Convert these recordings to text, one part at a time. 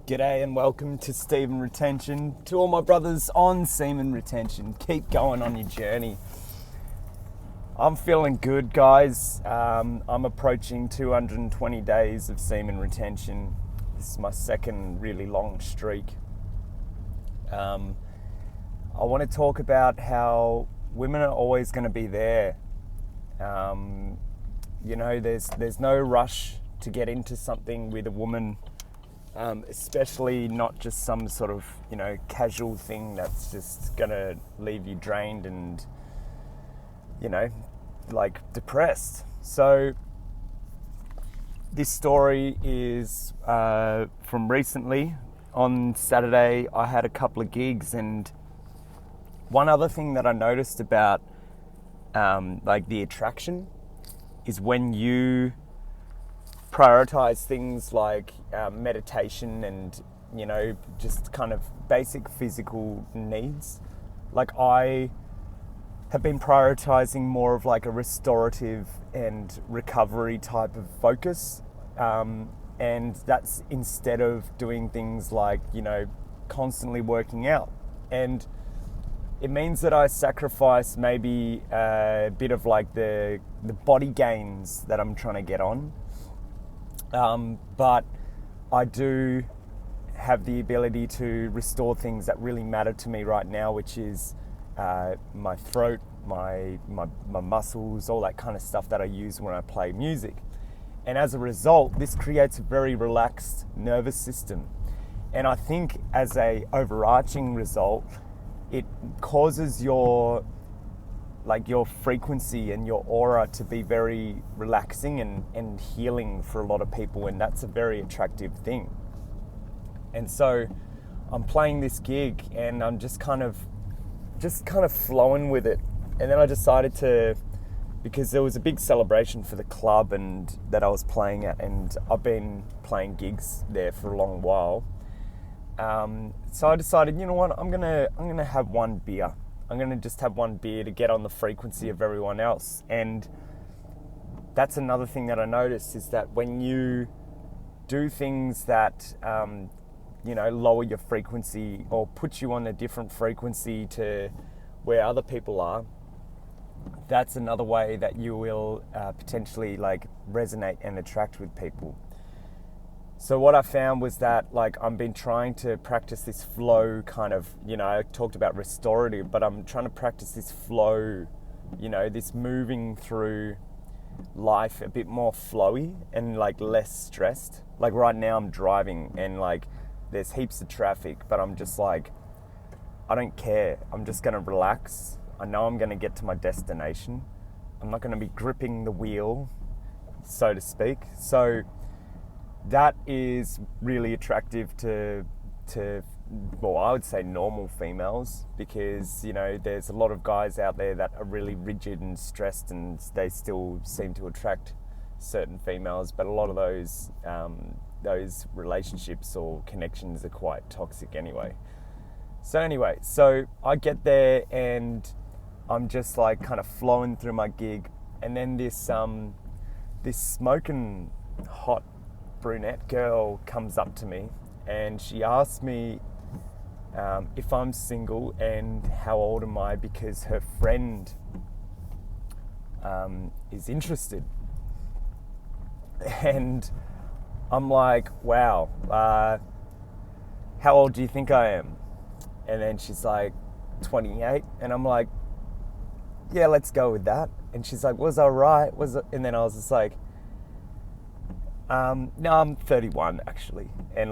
G'day and welcome to Semen Retention. To all my brothers on Semen Retention, keep going on your journey. I'm feeling good, guys. I'm approaching 220 days of semen retention. This is my second really long streak. I want to talk about how women are always going to be there. There's no rush to get into something with a woman. Especially not just some sort of, casual thing that's just going to leave you drained and, depressed. So this story is from recently. On Saturday, I had a couple of gigs, and one other thing that I noticed about the attraction is when you prioritize things like meditation and just kind of basic physical needs. Like, I have been prioritizing more of like a restorative and recovery type of focus, and that's instead of doing things like constantly working out. And it means that I sacrifice maybe a bit of like the body gains that I'm trying to get on. But I do have the ability to restore things that really matter to me right now, which is my throat, my muscles, all that kind of stuff that I use when I play music. And as a result, this creates a very relaxed nervous system. And I think as a overarching result, it causes your frequency and your aura to be very relaxing and healing for a lot of people, and that's a very attractive thing. And so I'm playing this gig and I'm just kind of flowing with it. And then I decided to, because there was a big celebration for the club and that I was playing at, and I've been playing gigs there for a long while. So I decided, you know what, I'm gonna have one beer. I'm going to just have one beer to get on the frequency of everyone else. And that's another thing that I noticed, is that when you do things that, lower your frequency or put you on a different frequency to where other people are, that's another way that you will potentially resonate and attract with people. So what I found was that I've been trying to practice this flow kind of, I talked about restorative, but I'm trying to practice this flow, this moving through life a bit more flowy and less stressed. Like right now I'm driving and there's heaps of traffic, but I'm just I don't care. I'm just going to relax. I know I'm going to get to my destination. I'm not going to be gripping the wheel, so to speak. So that is really attractive to I would say normal females, because there's a lot of guys out there that are really rigid and stressed, and they still seem to attract certain females, but a lot of those relationships or connections are quite toxic anyway. So I get there and I'm just kind of flowing through my gig, and then this smoking hot brunette girl comes up to me and she asks me if I'm single and how old am I, because her friend is interested. And I'm like, wow, how old do you think I am? And then she's like, 28. And I'm like, yeah, let's go with that. And she's like, was I right? And then I was just like, no, I'm 31 actually. And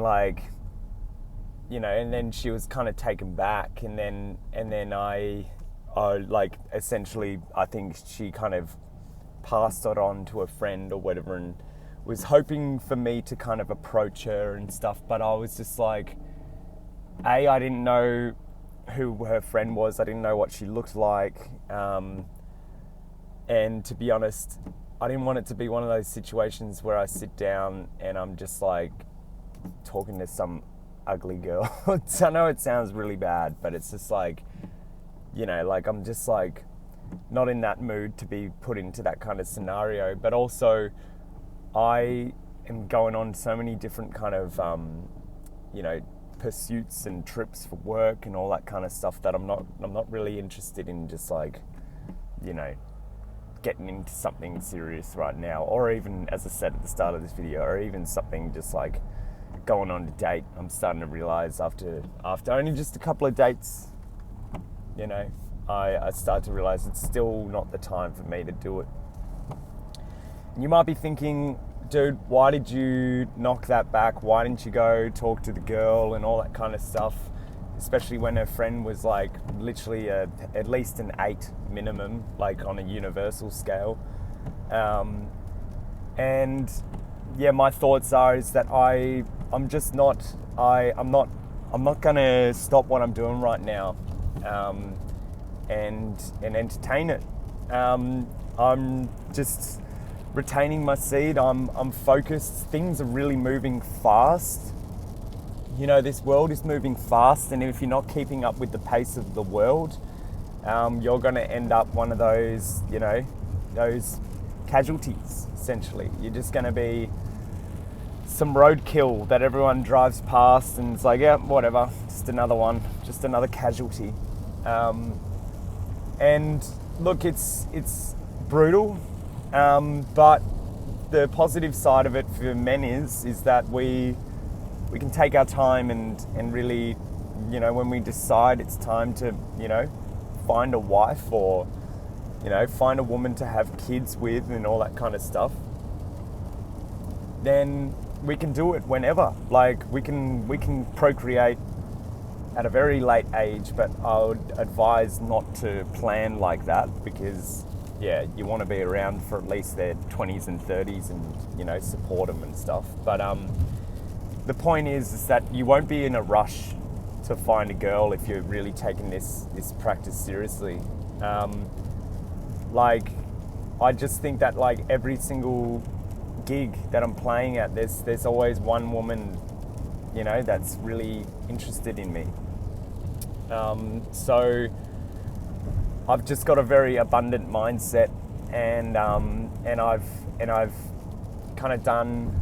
and then she was kind of taken back, and then I essentially, I think she kind of passed it on to a friend or whatever, and was hoping for me to kind of approach her and stuff. But I was just like, I didn't know who her friend was. I didn't know what she looked like. And to be honest, I didn't want it to be one of those situations where I sit down and I'm just talking to some ugly girl. I know it sounds really bad, but it's just I'm just not in that mood to be put into that kind of scenario. But also I am going on so many different kind of pursuits and trips for work and all that kind of stuff, that I'm not really interested in just like, getting into something serious right now, or even, as I said at the start of this video, or even something just like going on a date. I'm starting to realize after only just a couple of dates, I start to realize it's still not the time for me to do it. And you might be thinking, dude, why did you knock that back? Why didn't you go talk to the girl and all that kind of stuff? Especially when her friend was like literally at least an 8 minimum, like on a universal scale. And yeah, my thoughts is that I'm not gonna stop what I'm doing right now, and entertain it. I'm just retaining my seed. I'm focused. Things are really moving fast. This world is moving fast, and if you're not keeping up with the pace of the world, you're going to end up one of those, those casualties, essentially. You're just going to be some roadkill that everyone drives past and it's like, yeah, whatever, just another one, just another casualty. And look, it's brutal, but the positive side of it for men is that we can take our time and really, when we decide it's time to, find a wife or, find a woman to have kids with and all that kind of stuff, then we can do it whenever. Like we can procreate at a very late age, but I would advise not to plan like that, because you want to be around for at least their 20s and 30s and, support them and stuff. But the point is that you won't be in a rush to find a girl if you're really taking this practice seriously. I just think that like every single gig that I'm playing at, there's always one woman, that's really interested in me. So I've just got a very abundant mindset, and I've kind of done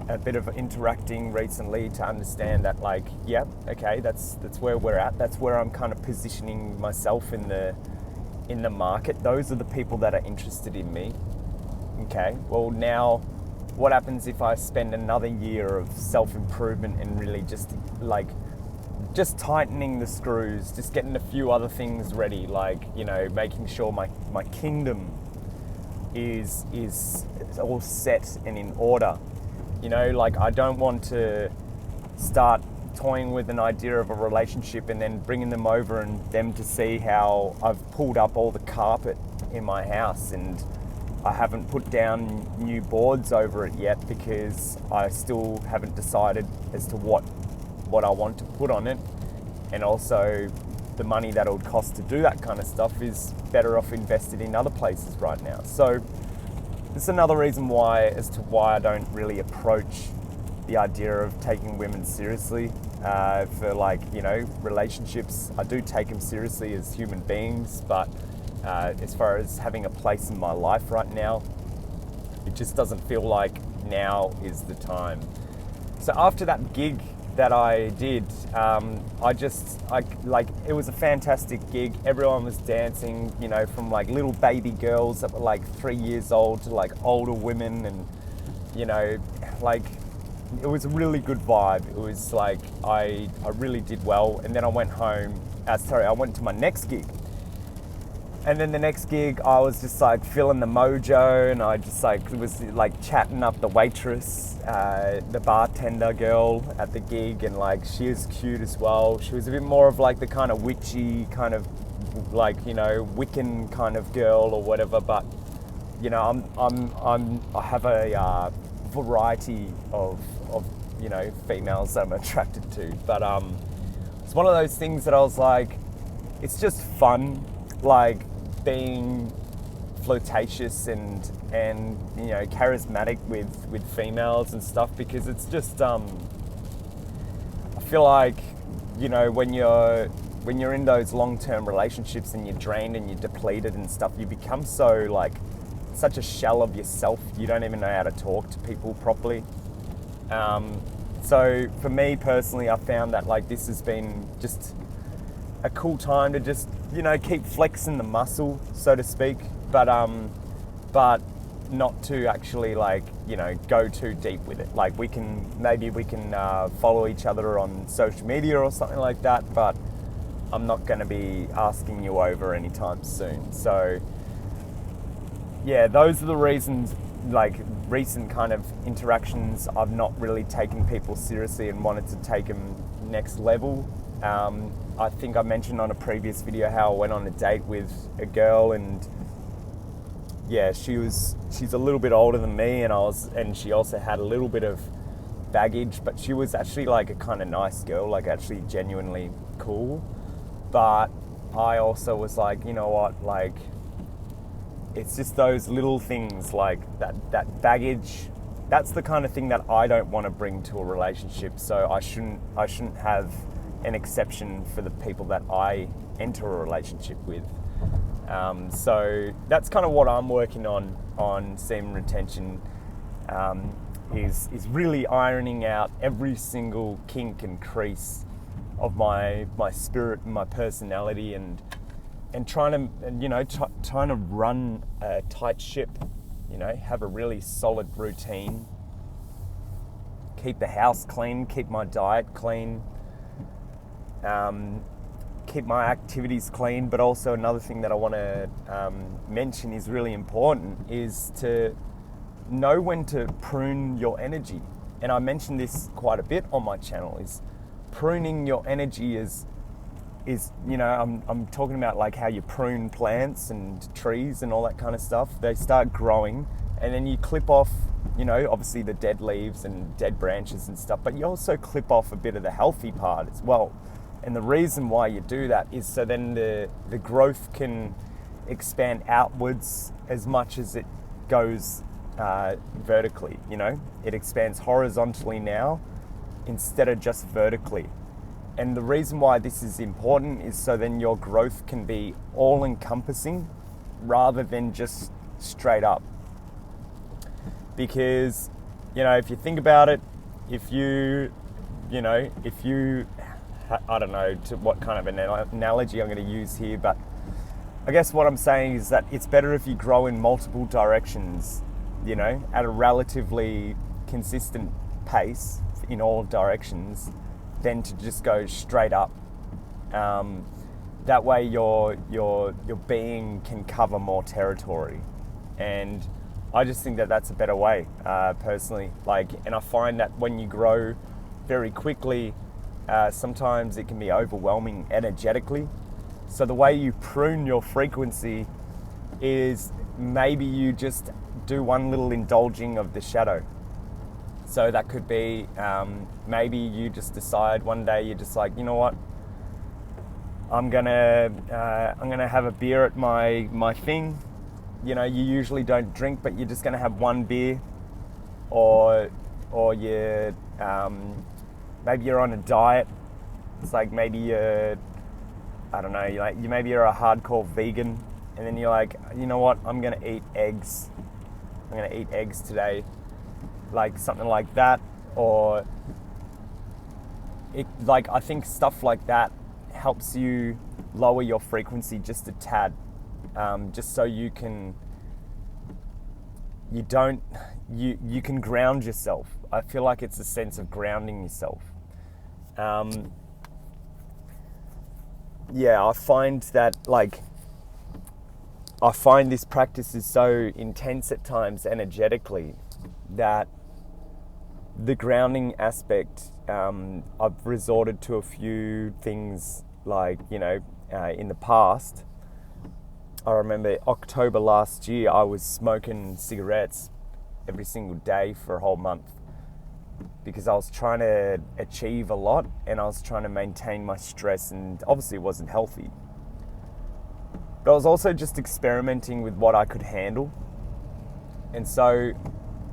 a bit of interacting recently to understand that, like, yeah, okay, that's where we're at. That's where I'm kind of positioning myself in the market. Those are the people that are interested in me. Okay, well now, what happens if I spend another year of self-improvement and really just tightening the screws, just getting a few other things ready, like, making sure my kingdom is all set and in order. I don't want to start toying with an idea of a relationship and then bringing them over and them to see how I've pulled up all the carpet in my house and I haven't put down new boards over it yet, because I still haven't decided as to what I want to put on it. And also the money that it would cost to do that kind of stuff is better off invested in other places right now. So this is another reason why I don't really approach the idea of taking women seriously. For relationships, I do take them seriously as human beings, but as far as having a place in my life right now, it just doesn't feel like now is the time. So after that gig that I did, it was a fantastic gig. Everyone was dancing, from like little baby girls that were like 3 years old to like older women, and it was a really good vibe. It was like I really did well. And then I went home. I went to my next gig. And then the next gig, I was just like feeling the mojo, and I just was like chatting up the waitress, the bartender girl at the gig, and like she was cute as well. She was a bit more of like the kind of witchy kind of Wiccan kind of girl or whatever. But I have a variety of females that I'm attracted to. But it's one of those things that I was like, it's just fun, like being flirtatious and charismatic with females and stuff, because it's just I feel like when you're in those long-term relationships and you're drained and you're depleted and stuff, you become such a shell of yourself, you don't even know how to talk to people properly. So for me personally, I found that like this has been just a cool time to just, you know, keep flexing the muscle, so to speak, but not to actually like, you know, go too deep with it. Like maybe we can follow each other on social media or something like that, but I'm not going to be asking you over anytime soon. So yeah, those are the reasons, like recent kind of interactions, I've not really taken people seriously and wanted to take them next level. I think I mentioned on a previous video how I went on a date with a girl, and yeah, she's a little bit older than me, and she also had a little bit of baggage, but she was actually like a kind of nice girl, like actually genuinely cool. But I also was like, you know what, like it's just those little things like that baggage. That's the kind of thing that I don't want to bring to a relationship. So I shouldn't have an exception for the people that I enter a relationship with. So that's kind of what I'm working on semen retention, is really ironing out every single kink and crease of my spirit and my personality, and trying to, you know, trying to run a tight ship, you know, have a really solid routine, keep the house clean, keep my diet clean, keep my activities clean. But also another thing that I want to mention is really important, is to know when to prune your energy. And I mentioned this quite a bit on my channel, is pruning your energy is, you know, I'm talking about like how you prune plants and trees and all that kind of stuff. They start growing, and then you clip off, you know, obviously the dead leaves and dead branches and stuff, but you also clip off a bit of the healthy part as well. And the reason why you do that is so then the growth can expand outwards as much as it goes vertically, you know. It expands horizontally now instead of just vertically. And the reason why this is important is so then your growth can be all-encompassing rather than just straight up. Because, you know, if you think about it, if you I don't know to what kind of an analogy I'm going to use here, but I guess what I'm saying is that it's better if you grow in multiple directions, you know, at a relatively consistent pace in all directions, than to just go straight up. That way your being can cover more territory, and I just think that that's a better way, personally. Like, and I find that when you grow very quickly, sometimes it can be overwhelming energetically. So the way you prune your frequency is maybe you just do one little indulging of the shadow. So that could be, maybe you just decide one day, you're just like, you know what, I'm gonna have a beer at my thing. You know, you usually don't drink, but you're just gonna have one beer, or you maybe you're on a diet. It's like maybe you're, I don't know, maybe you're a hardcore vegan, and then you're like, you know what, I'm gonna eat eggs. I'm gonna eat eggs today. Like something like that. Or I think stuff like that helps you lower your frequency just a tad, just so you can ground yourself. I feel like it's a sense of grounding yourself. I find that this practice is so intense at times energetically that the grounding aspect, I've resorted to a few things, like, you know, in the past. I remember October last year, I was smoking cigarettes every single day for a whole month because I was trying to achieve a lot and I was trying to maintain my stress, and obviously it wasn't healthy. But I was also just experimenting with what I could handle. And so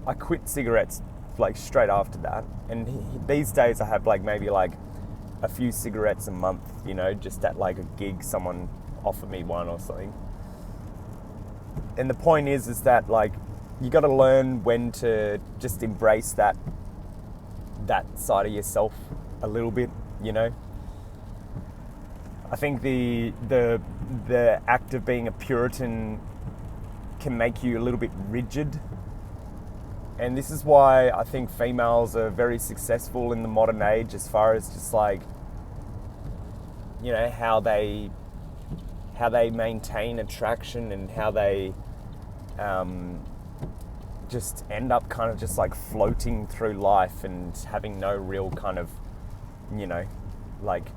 I quit cigarettes like straight after that, and these days I have maybe a few cigarettes a month, you know, just at like a gig, someone offer me one or something. And the point is that like you got to learn when to just embrace that that side of yourself a little bit, you know. I think the act of being a Puritan can make you a little bit rigid. And this is why I think females are very successful in the modern age, as far as just like, you know, how they maintain attraction, and how they just end up kind of just like floating through life and having no real kind of, you know, like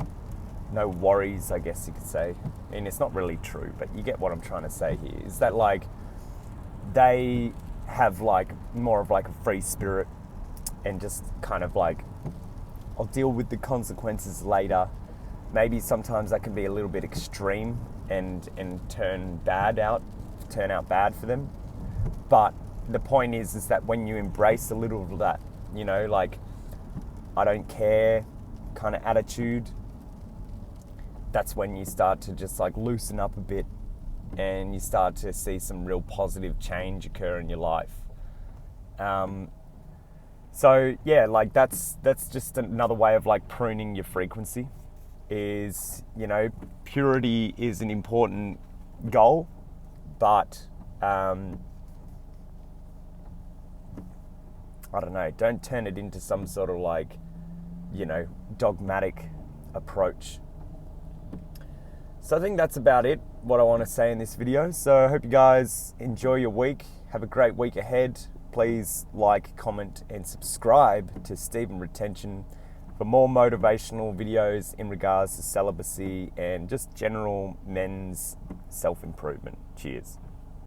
no worries, I guess you could say. I mean, it's not really true, but you get what I'm trying to say here, is that like they have like more of like a free spirit, and just kind of like, I'll deal with the consequences later. Maybe sometimes that can be a little bit extreme and turn out bad for them. But the point is that when you embrace a little of that, you know, like I don't care kind of attitude, that's when you start to just like loosen up a bit, and you start to see some real positive change occur in your life. So yeah, like that's just another way of like pruning your frequency. Is, you know, purity is an important goal, but I don't know, don't turn it into some sort of like, you know, dogmatic approach. So I think that's about it, what I want to say in this video. So I hope you guys enjoy your week. Have a great week ahead. Please like, comment, and subscribe to Stephen Retention for more motivational videos in regards to celibacy and just general men's self-improvement. Cheers.